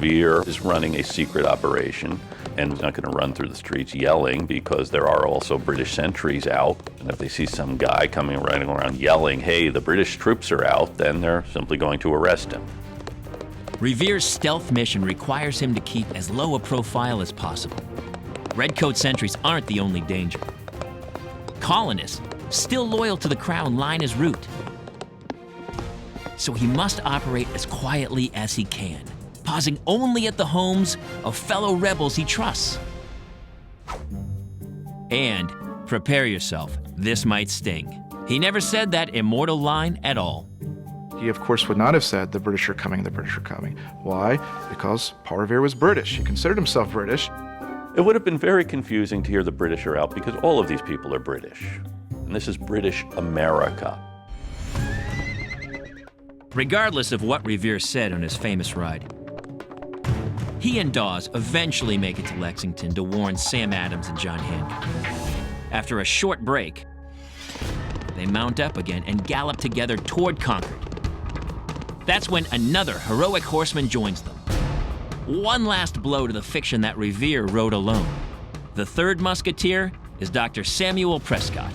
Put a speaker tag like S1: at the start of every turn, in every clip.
S1: Revere is running a secret operation and is not going to run through the streets yelling, because there are also British sentries out. And if they see some guy riding around yelling, hey, the British troops are out, then they're simply going to arrest him.
S2: Revere's stealth mission requires him to keep as low a profile as possible. Redcoat sentries aren't the only danger. Colonists, still loyal to the crown, line his route. So he must operate as quietly as he can, pausing only at the homes of fellow rebels he trusts. And prepare yourself, this might sting. He never said that immortal line at all.
S3: He, of course, would not have said, the British are coming, the British are coming. Why? Because Paul Revere was British. He considered himself British.
S1: It would have been very confusing to hear the British are out, because all of these people are British. And this is British America.
S2: Regardless of what Revere said on his famous ride, he and Dawes eventually make it to Lexington to warn Sam Adams and John Hancock. After a short break, they mount up again and gallop together toward Concord. That's when another heroic horseman joins them. One last blow to the fiction that Revere rode alone. The third musketeer is Dr. Samuel Prescott,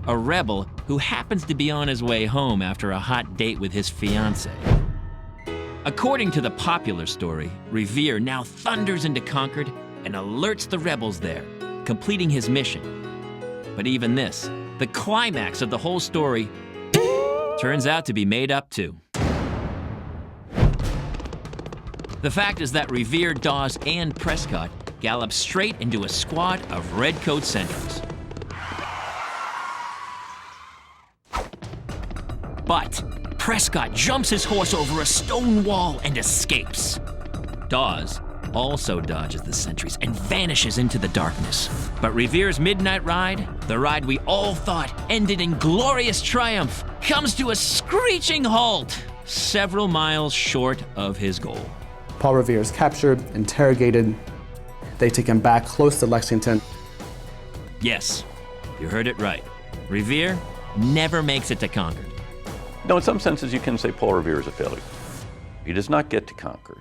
S2: a rebel who happens to be on his way home after a hot date with his fiancée. According to the popular story, Revere now thunders into Concord and alerts the rebels there, completing his mission. But even this, the climax of the whole story, turns out to be made up too. The fact is that Revere, Dawes, and Prescott gallop straight into a squad of redcoat sentries. But Prescott jumps his horse over a stone wall and escapes. Dawes also dodges the sentries and vanishes into the darkness. But Revere's midnight ride, the ride we all thought ended in glorious triumph, comes to a screeching halt several miles short of his goal.
S4: Paul Revere is captured, interrogated. They take him back close to Lexington.
S2: Yes, you heard it right. Revere never makes it to Concord.
S1: No, in some senses, you can say Paul Revere is a failure. He does not get to Concord.